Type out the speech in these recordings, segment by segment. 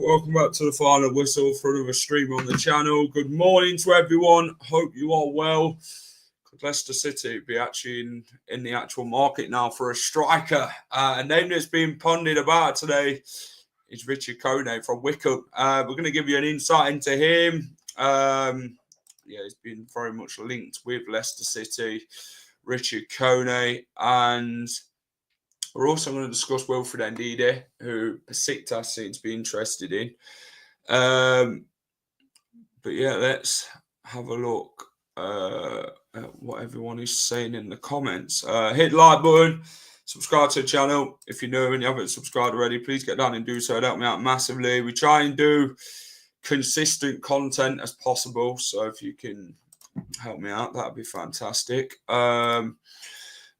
Welcome back to the final whistle for another stream on the channel. Good morning to everyone. Hope you are well. Could Leicester City be actually in the actual market now for a striker? A name that's being pondered about today is Richard Kone from Wycombe. We're going to give you an insight into him. He's been very much linked with Leicester City, Richard Kone, and we're also going to discuss Wilfred Ndidi, who Besiktas seems to be interested in. But yeah, let's have a look at what everyone is saying in the comments. Hit the like button, subscribe to the channel. If you're new and you haven't subscribed already, please get down and do so. It'll help me out massively. We try and do consistent content as possible. So if you can help me out, that'd be fantastic.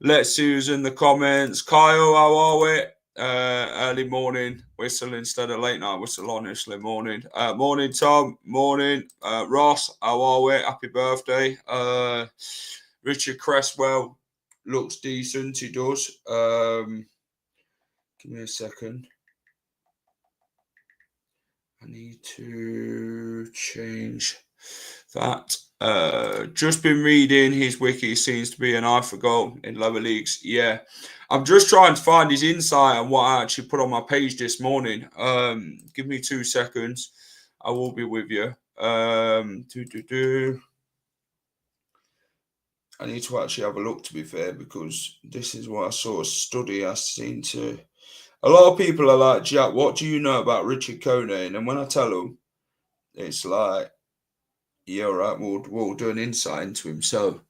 Let's see who's in the comments. Kyle, how are we? Early morning whistle instead of late night whistle, honestly. Morning. Morning, Tom. Morning. Ross, how are we? Happy birthday. Richard Cresswell looks decent. He does. Give me a second. I need to change that. Just been reading his wiki. Seems to be an eye for goal in lower leagues. Yeah, I'm just trying to find his insight on what I actually put on my page this morning. Give me 2 seconds. I will be with you. I need to actually have a look, to be fair, because this is what I sort of study. I seem to. A lot of people are like, Jack, what do you know about Richard Kone? And when I tell them, it's like, yeah, all right, we'll do an insight into him. So,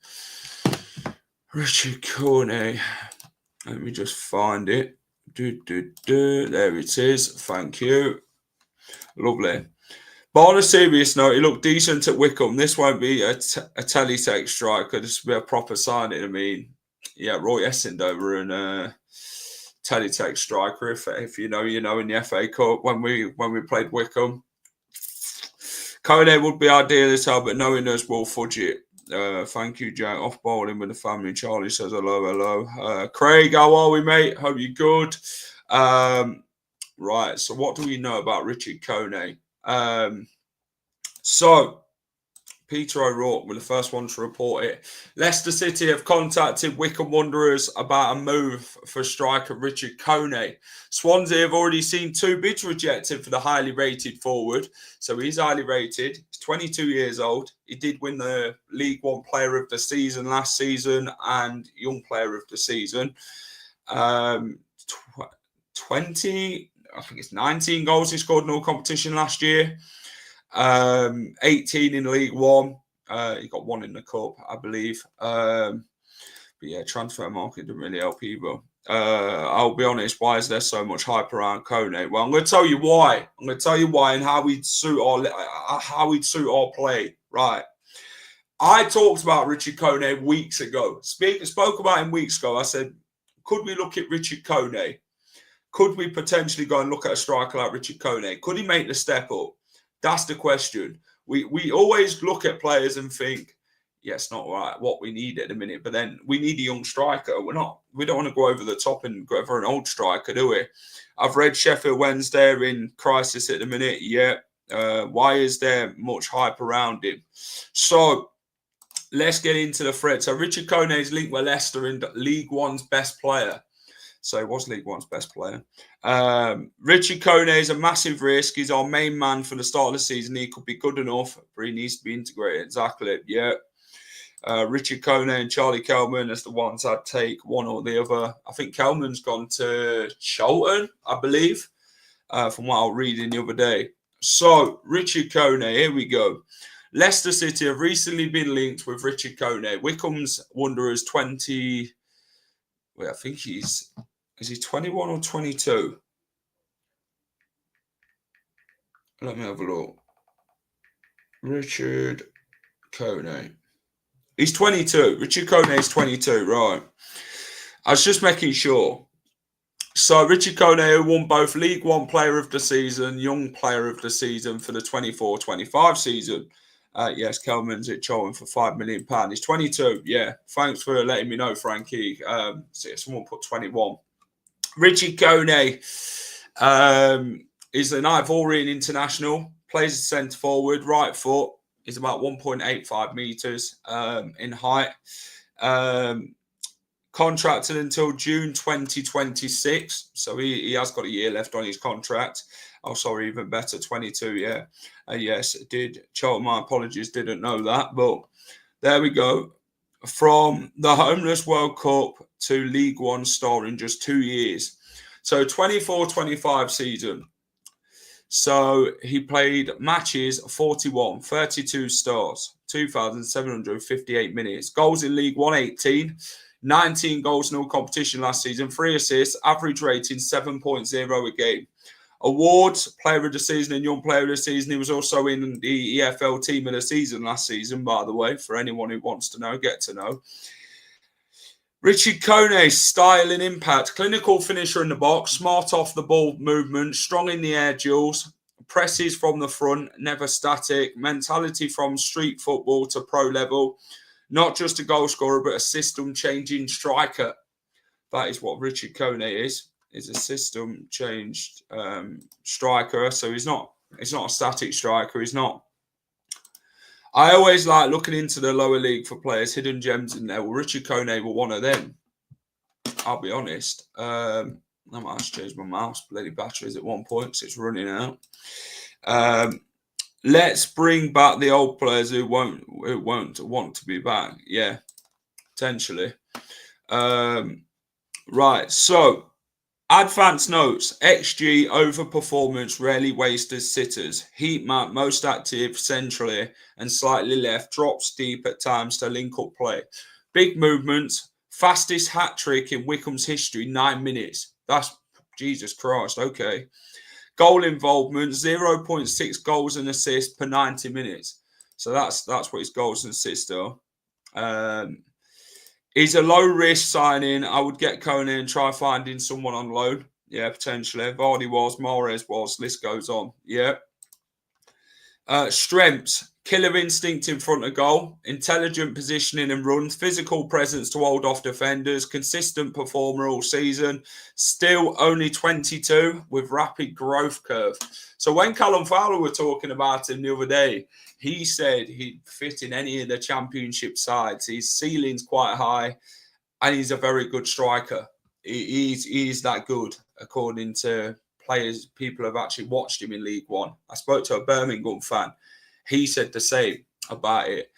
Richard Kone, let me just find it. There it is. Thank you. Lovely. But on a serious note, he looked decent at Wycombe. This won't be a teletext striker. This will be a proper signing. I mean, yeah, Roy Essendover and teletext striker. If you know, in the FA Cup when we played Wycombe. Kone would be ideal as hell, but knowing us will fudge it. Thank you, Jack. Off bowling with the family. Charlie says hello. Craig, how are we, mate? Hope you're good. Right, so what do we know about Richard Kone? So, Peter O'Rourke were the first one to report it. Leicester City have contacted Wycombe Wanderers about a move for striker Richard Kone. Swansea have already seen 2 bids rejected for the highly rated forward. So he's highly rated. He's 22 years old. He did win the League One Player of the Season last season and Young Player of the Season. 19 goals he scored in all competition last year. 18 in League One. He got 1 in the Cup, I believe. But yeah, transfer market didn't really help either. I'll be honest, why is there so much hype around Kone? Well, I'm going to tell you why. And how he'd suit our play. Right. I talked about Richard Kone weeks ago. Spoke about him weeks ago. I said, could we look at Richard Kone? Could we potentially go and look at a striker like Richard Kone? Could he make the step up? That's the question. We always look at players and think, yeah, it's not right what we need at the minute, but then we need a young striker. We don't want to go over the top and go for an old striker, do we? I've read Sheffield Wednesday in crisis at the minute. Yeah. Why is there much hype around him? So let's get into the thread. So Richard Kone is linked with Leicester in League One's best player. So he was League One's best player. Richard Kone is a massive risk. He's our main man for the start of the season. He could be good enough, but he needs to be integrated. Exactly. Yeah. Richard Kone and Charlie Kelman as the ones I'd take, one or the other. I think Kelman's gone to Charlton, I believe, from what I was reading the other day. So, Richard Kone, here we go. Leicester City have recently been linked with Richard Kone. Wycombe Wanderers 20... Well, I think he's Is he 21 or 22? Let me have a look. Richard Kone. He's 22. Richard Kone is 22, right. I was just making sure. So Richard Kone, who won both League One Player of the Season, Young Player of the Season for the 24-25 season. Yes, Kelman's at Cholton for £5 million. He's 22. Yeah, thanks for letting me know, Frankie. Someone put 21. Richard Kone is an Ivorian international. Plays as centre forward, right foot. He's about 1.85 metres in height. Contracted until June 2026. So he has got a year left on his contract. Oh, sorry, even better, 22, yeah. Yes, it did. Charlton, my apologies, didn't know that. But there we go. From the Homeless World Cup to League One star in just 2 years. So 24-25 season. So he played matches 41, 32 stars, 2,758 minutes. Goals in League One, 18. 19 goals in all competition last season, 3 assists, average rating 7.0 a game. Awards, Player of the Season and Young Player of the Season. He was also in the EFL Team of the Season last season, by the way, for anyone who wants to know, get to know. Richard Kone, style and impact. Clinical finisher in the box, smart off the ball movement, strong in the air duels, presses from the front, never static, mentality from street football to pro level. Not just a goal scorer, but a system-changing striker. That is what Richard Kone is a system-changed striker. So he's not a static striker. He's not. I always like looking into the lower league for players, hidden gems in there. Well, Richard Kone were one of them. I'll be honest. I might have to change my mouse. Bloody batteries at one point because it's running out. Let's bring back the old players who won't want to be back. Yeah, potentially. Right, so advanced notes. XG overperformance rarely wasted sitters. Heat map most active centrally and slightly left. Drops deep at times to link up play. Big movements. Fastest hat trick in Wycombe's history, 9 minutes. That's Jesus Christ. Okay. Goal involvement, 0.6 goals and assists per 90 minutes. So that's what his goals and assists are. He's a low-risk signing. I would get Kone and try finding someone on loan. Yeah, potentially. Vardy was, Mahrez was, list goes on. Yeah. Strengths, killer instinct in front of goal, intelligent positioning and runs, physical presence to hold off defenders, consistent performer all season, still only 22 with rapid growth curve. So when Callum Fowler were talking about him the other day, he said he'd fit in any of the championship sides. His ceiling's quite high and he's a very good striker. He's that good, according to players. People have actually watched him in League One. I spoke to a Birmingham fan. He said the same about it.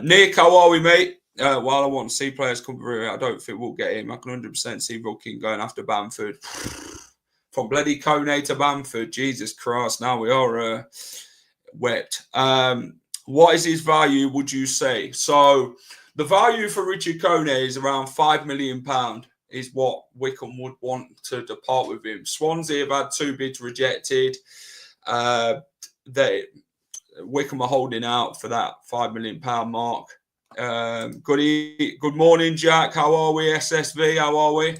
Nick, how are we, mate? While I want to see players come through, I don't think we'll get him. I can 100% see Rooking going after Bamford. From bloody Kone to Bamford, Jesus Christ, now we are wet. What is his value, would you say? So the value for Richard Kone is around £5 million. Is what Wycombe would want to depart with him. Swansea have had 2 bids rejected. Wycombe are holding out for that £5 million mark. Good morning, Jack. How are we? SSV, how are we?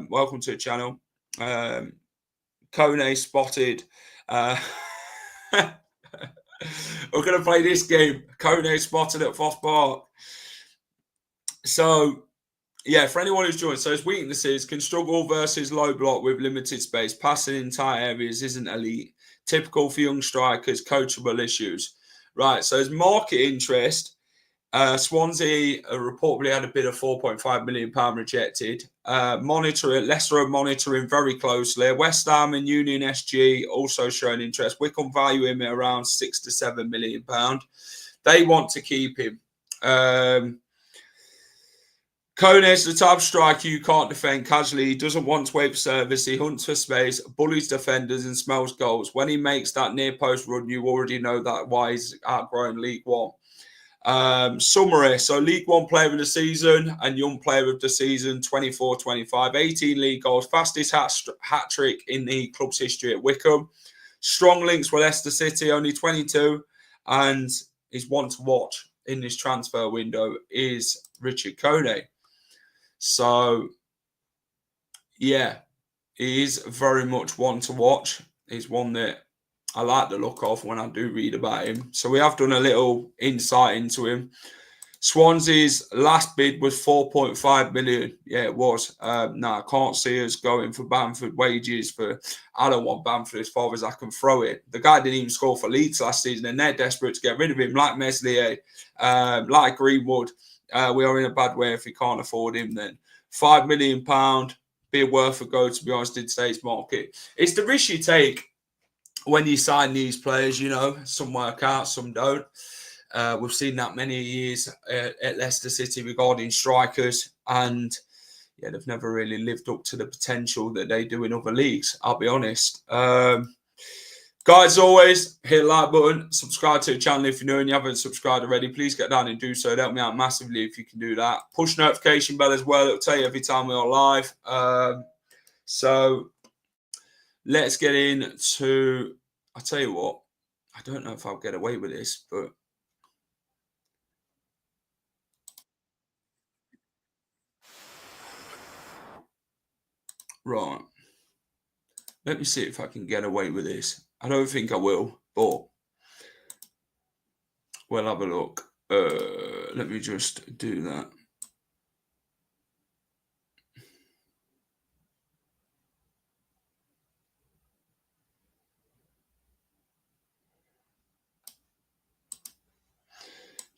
Welcome to the channel. Kone spotted. We're going to play this game. Kone spotted at Foss Park. So, yeah, for anyone who's joined, so his weaknesses: can struggle versus low block with limited space. Passing in tight areas isn't elite. Typical for young strikers. Coachable issues. Right, so his market interest, Swansea reportedly had a bid of £4.5 million rejected. Leicester are monitoring very closely. West Ham and Union SG also showing interest. Wycombe value him at around £6 to £7 million. They want to keep him. Kone is the type of striker you can't defend casually. He doesn't want to wait for service. He hunts for space, bullies defenders and smells goals. When he makes that near post run, you already know that why he's outgrowing League One. Summary. So League One player of the season and young player of the season, 24-25, 18 league goals, fastest hat trick in the club's history at Wycombe. Strong links with Leicester City, only 22, and is one to watch in this transfer window is Richard Kone. So, yeah, he is very much one to watch. He's one that I like the look of when I do read about him. So we have done a little insight into him. Swansea's last bid was 4.5 million. Yeah, it was. No, I can't see us going for Bamford wages. I don't want Bamford as far as I can throw it. The guy didn't even score for Leeds last season, and they're desperate to get rid of him, like Meslier, like Greenwood. We are in a bad way if we can't afford him then. £5 million, be worth a go, to be honest, in today's market. It's the risk you take when you sign these players, you know. Some work out, some don't. We've seen that many years at Leicester City regarding strikers, and yeah, they've never really lived up to the potential that they do in other leagues, I'll be honest. Guys, always hit the like button, subscribe to the channel if you're new and you haven't subscribed already. Please get down and do so. It'll help me out massively if you can do that. Push notification bell as well. It'll tell you every time we're live. So let's get into, I'll tell you what, I don't know if I'll get away with this, but right. Let me see if I can get away with this. I don't think I will, but we'll have a look. Let me just do that.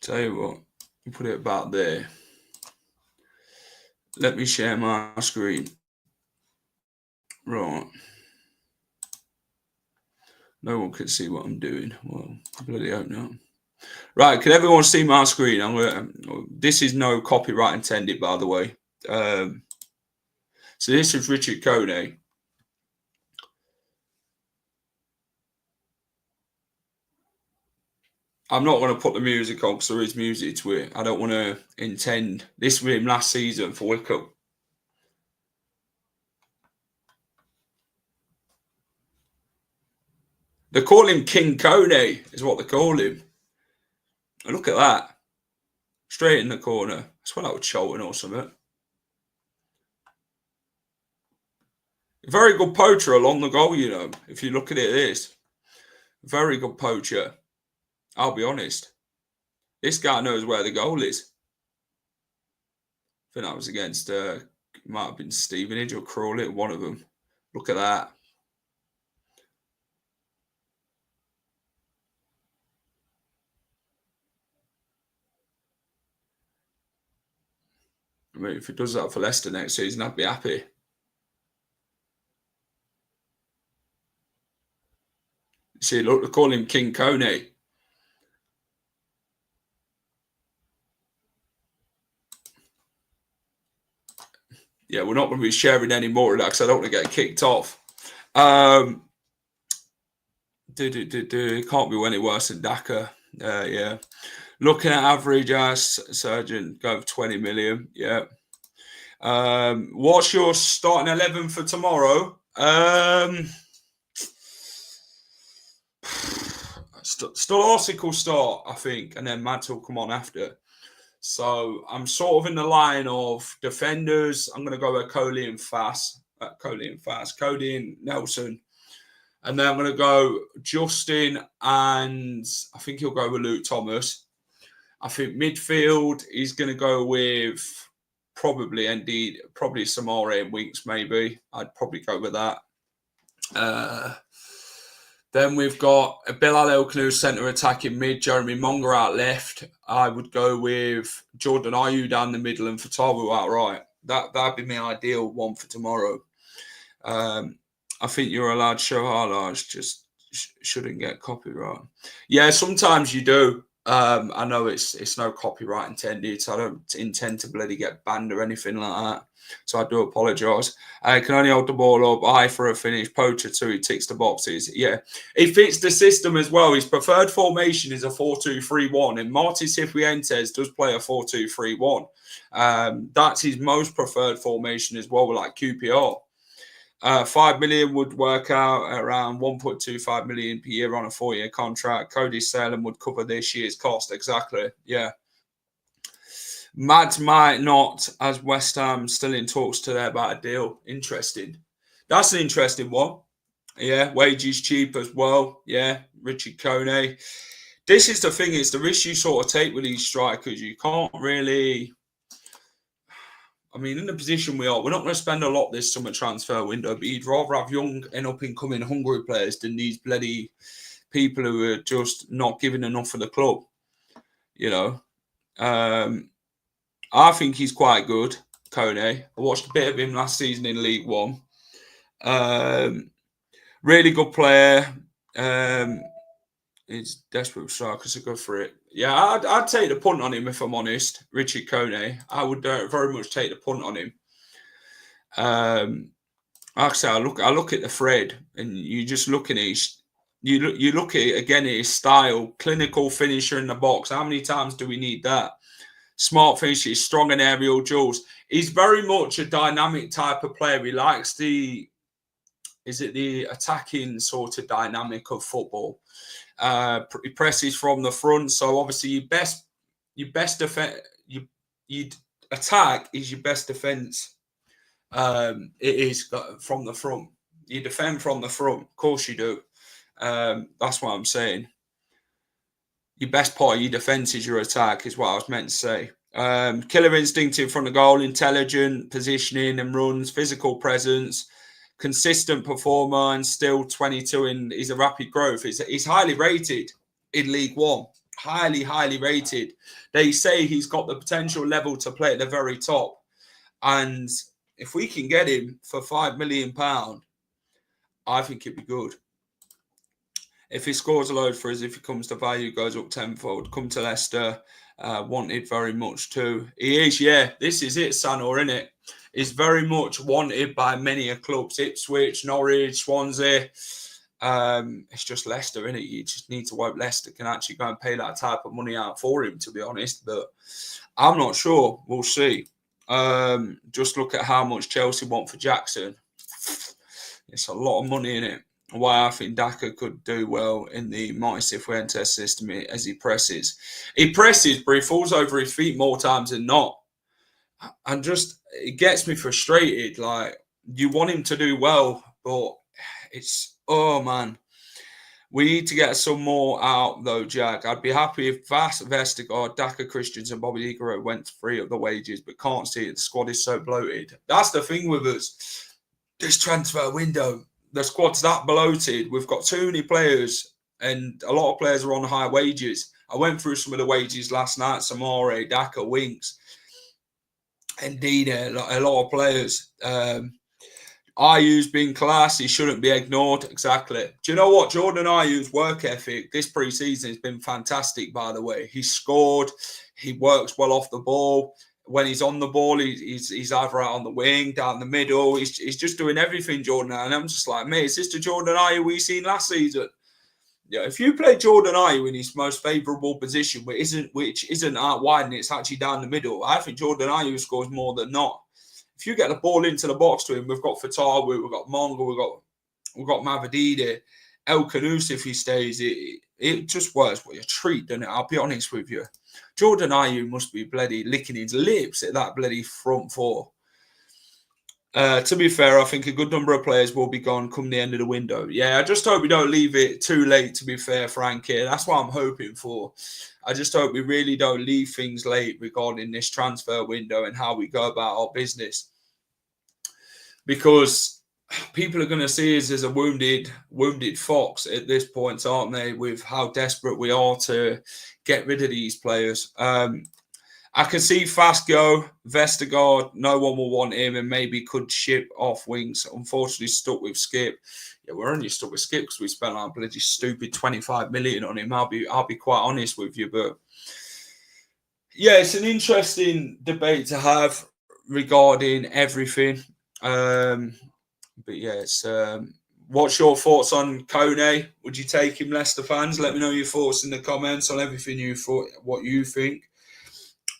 Tell you what, put it about there. Let me share my screen. Right. No one can see what I'm doing. Well, I bloody hope not. Right, can everyone see my screen? This is no copyright intended, by the way. So this is Richard Kone. I'm not going to put the music on because there is music to it. I don't want to intend. This was him last season for Wycombe. They call him King Kone, is what they call him. And look at that. Straight in the corner. I swear that was Cholton or something. Very good poacher along the goal, you know, if you look at it this. Very good poacher. I'll be honest. This guy knows where the goal is. I think that was against, might have been Stevenage or Crawley, one of them. Look at that. I mean, if he does that for Leicester next season, I'd be happy. See, look, they call him King Kone. Yeah, we're not going to be sharing any more of that because I don't want to get kicked off. Can't be any worse than Daka. Yeah. Looking at average, Surgeon, go for 20 million. Yeah. What's your starting 11 for tomorrow? Stolarczyk will start, I think, and then Mads will come on after. So I'm sort of in the line of defenders. I'm going to go with Cody and Nelson. And then I'm going to go Justin, and I think he'll go with Luke Thomas. I think midfield, he's going to go with probably Ndidi, probably Samara and Winks, maybe. I'd probably go with that. Then we've got Bilal El-Knou centre attacking mid, Jeremy Monger out left. I would go with Jordan Ayew down the middle and Fatawu out right. That'd be my ideal one for tomorrow. I think you're allowed to show highlights, just shouldn't get copyright. Yeah, sometimes you do. I know it's no copyright intended, so I don't intend to bloody get banned or anything like that. So I do apologise. Can only hold the ball up, eye for a finish, poacher too, he ticks the boxes. Yeah. He fits the system as well. His preferred formation is a 4-2-3-1, and Marty Cifuentes does play a 4-2-3-1. That's his most preferred formation as well, like QPR. 5 million would work out around 1.25 million per year on a 4-year contract. Cody Salem would cover this year's cost. Exactly. Yeah. Mads might not, as West Ham still in talks today about a deal. Interesting. That's an interesting one. Yeah. Wages cheap as well. Yeah. Richard Kone. This is the thing, it's the risk you sort of take with these strikers. You can't really. I mean, in the position we are, we're not going to spend a lot this summer transfer window, but you'd rather have young and up-and-coming hungry players than these bloody people who are just not giving enough for the club. You know, I think he's quite good, Kone. I watched a bit of him last season in League One. Really good player. He's desperate for strikers to go for it. Yeah, I'd take the punt on him if I'm honest. Richard Kone, I would very much take the punt on him. Like I say, I look at the thread, and you just look at his. You look at it again at his style, clinical finisher in the box. How many times do we need that? Smart finishes, strong in aerial duels. He's very much a dynamic type of player. He likes the attacking sort of dynamic of football. He presses from the front, so obviously your best defense, you attack is your best defense. It is from the front. You defend from the front, of course you do. That's what I'm saying. Your best part of your defense is your attack, is what I was meant to say. Killer instinct in front of goal, intelligent positioning and runs, physical presence. Consistent performer, and still 22 and he's a rapid growth. He's highly rated in League One. Highly rated. They say he's got the potential level to play at the very top. And if we can get him for £5 million, I think it'd be good. If he scores a load for us, if he comes to value, goes up tenfold. Come to Leicester, wanted very much too. He is, yeah. This is it, Sanor, isn't it? Is very much wanted by many clubs. Ipswich, Norwich, Swansea. It's just Leicester, innit? You just need to hope Leicester can actually go and pay that type of money out for him, to be honest. But I'm not sure. We'll see. Just look at how much Chelsea want for Jackson. It's a lot of money in it. Why I think Daka could do well in the Marty Cifuentes system as he presses. He presses, but he falls over his feet more times than not. And just, it gets me frustrated. Like, you want him to do well, but it's, oh man. We need to get some more out though, Jack. I'd be happy if Vestergaard, Daka Christians and Bobby Igaro went free of the wages, but can't see it. The squad is so bloated. That's the thing with us. This transfer window, the squad's that bloated. We've got too many players, and a lot of players are on high wages. I went through some of the wages last night. Samore, Daka, Winks. Indeed, a lot of players. Ayew's been class. He shouldn't be ignored. Exactly. Do you know what? Jordan Ayew's work ethic this pre-season has been fantastic, by the way. He scored. He works well off the ball. When he's on the ball, he's either out on the wing, down the middle. He's just doing everything, Jordan. And I'm just like, mate, is this the Jordan Ayew we seen last season? Yeah, if you play Jordan Ayew in his most favourable position, which isn't out wide and it's actually down the middle, I think Jordan Ayew scores more than not. If you get the ball into the box to him, we've got Fatawu, we've got Mongo, we've got Mavadide, El Kanous if he stays. It just works what a treat, doesn't it? I'll be honest with you. Jordan Ayew must be bloody licking his lips at that bloody front four. To be fair, I think a good number of players will be gone come the end of the window. Yeah, I just hope we don't leave it too late, to be fair, Frankie. That's what I'm hoping for. I just hope we really don't leave things late regarding this transfer window and how we go about our business. Because people are going to see us as a wounded fox at this point, aren't they, with how desperate we are to get rid of these players. I can see Fast go, Vestergaard, no one will want him and maybe could ship off wings. Unfortunately, stuck with Skip. Yeah, we're only stuck with Skip because we spent our bloody stupid 25 million on him. I'll be quite honest with you, but yeah, it's an interesting debate to have regarding everything. But yeah, it's what's your thoughts on Kone? Would you take him, Leicester fans? Let me know your thoughts in the comments on everything you thought, what you think.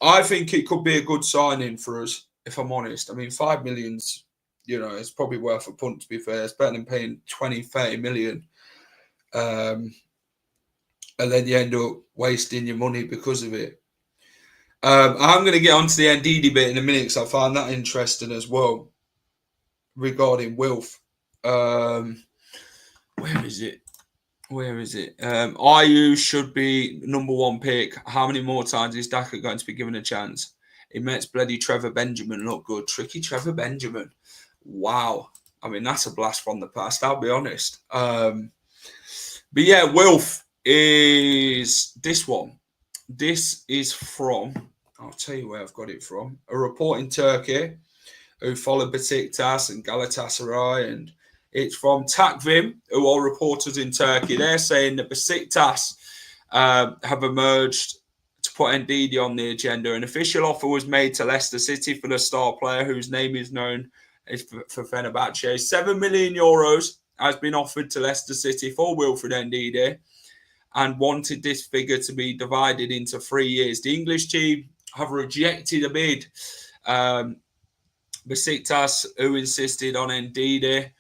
I think it could be a good signing for us, if I'm honest. I mean, 5 million's, it's probably worth a punt, to be fair. It's better than paying 20, 30 million. And then you end up wasting your money because of it. I'm going to get onto the Ndidi bit in a minute because I find that interesting as well regarding Wilf. Where is it? Ayew should be number one pick. How many more times is Daka going to be given a chance? It makes bloody Trevor Benjamin look good. Tricky Trevor Benjamin. Wow. I mean, that's a blast from the past, I'll be honest. But yeah, Wilf is this one. This is from, I'll tell you where I've got it from, a report in Turkey who followed Besiktas and Galatasaray, and it's from Takvim, who are reporters in Turkey. They're saying that Besiktas have emerged to put Ndidi on the agenda. An official offer was made to Leicester City for the star player, whose name is known as for Fenerbahce. 7 million euros has been offered to Leicester City for Wilfred Ndidi, and wanted this figure to be divided into 3 years. The English team have rejected a bid. Besiktas, who insisted on Ndidi.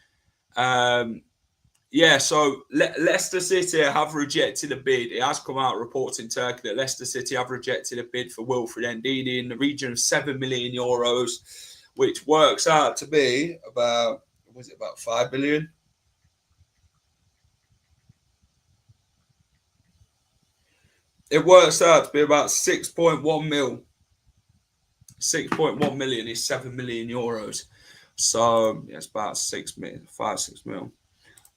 So Leicester City have rejected a bid. It has come out reports in Turkey that Leicester City have rejected a bid for Wilfred Ndidi in the region of 7 million euros, which works out to be about 5 billion? It works out to be about 6.1 mil. 6.1 million is 7 million euros. So it's about 6 mil.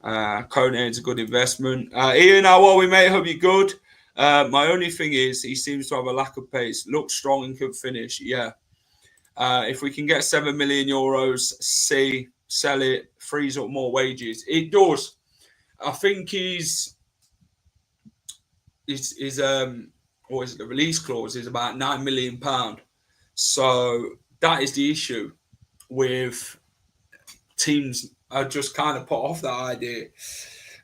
Kone is a good investment. Ian, how are we, mate? Hope you're good. My only thing is he seems to have a lack of pace. Looks strong and could finish. Yeah. If we can get 7 million euros, sell it, frees up more wages. It does. I think what is it? The release clause is about £9 million. So that is the issue with teams. I just kind of put off that idea,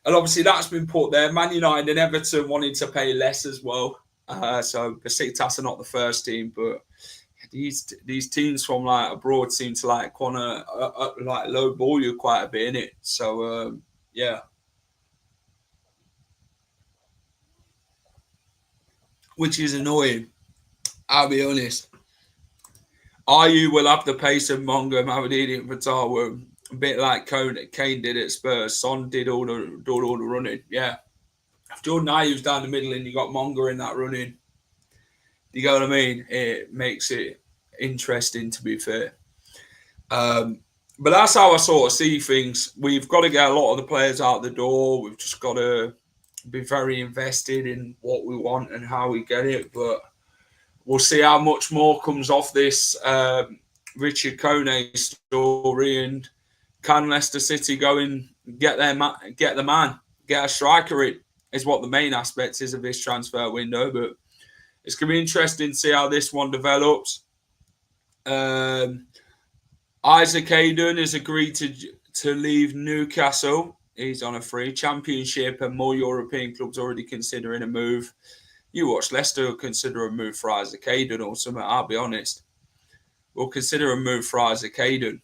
and obviously that's been put there. Man United and Everton wanted to pay less as well. So Besiktas are not the first team, but these teams from like abroad seem to like want to like low ball you quite a bit in it. So yeah. Which is annoying, I'll be honest. Ayew will have the pace of Mongo, Mavididi and Fatawa, a bit like Kane did at Spurs. Son did all the running. Yeah. If Jordan Ayew's down the middle and you got Mongo in that running, you know what I mean? It makes it interesting, to be fair. But that's how I sort of see things. We've got to get a lot of the players out the door. We've just got to be very invested in what we want and how we get it, but we'll see how much more comes off this Richard Kone story, and can Leicester City go and get the man, get a striker in, is what the main aspect is of this transfer window. But it's going to be interesting to see how this one develops. Isaac Hayden has agreed to leave Newcastle. He's on a free. Championship and more European clubs already considering a move. You watch Leicester consider a move for Isaac Hayden or something. I'll be honest. We'll consider a move for Isaac Hayden.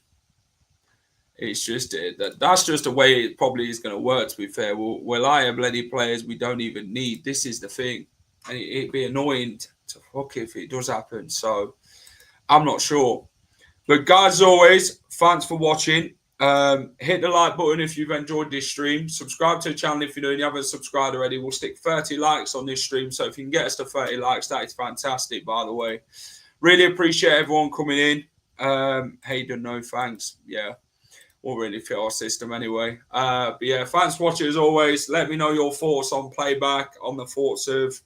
It's just that's just the way it probably is going to work, to be fair. We'll hire bloody players we don't even need. This is the thing. And it'd be annoying to fuck if it does happen. So I'm not sure. But guys, as always, thanks for watching. Hit the like button if you've enjoyed this stream. Subscribe to the channel if you're new and you haven't subscribed already. We'll stick 30 likes on this stream. So if you can get us to 30 likes, that is fantastic, by the way. Really appreciate everyone coming in. Hayden, no thanks. Yeah, won't really fit our system anyway. But yeah, thanks for watching as always. Let me know your thoughts on playback, on the thoughts of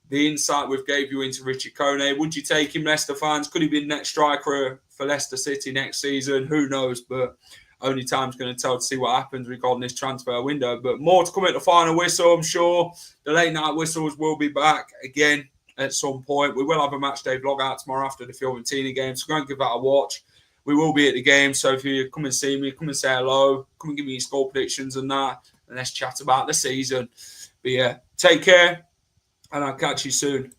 the insight we've gave you into Richard Kone. Would you take him, Leicester fans? Could he be the next striker for Leicester City next season? Who knows? But only time's going to tell to see what happens regarding this transfer window. But more to come at the final whistle, I'm sure. The late night whistles will be back again at some point. We will have a match day vlog out tomorrow after the Fiorentina game, so go and give that a watch. We will be at the game, so if you come and see me, come and say hello, come and give me your score predictions and that, and let's chat about the season. But yeah, take care, and I'll catch you soon.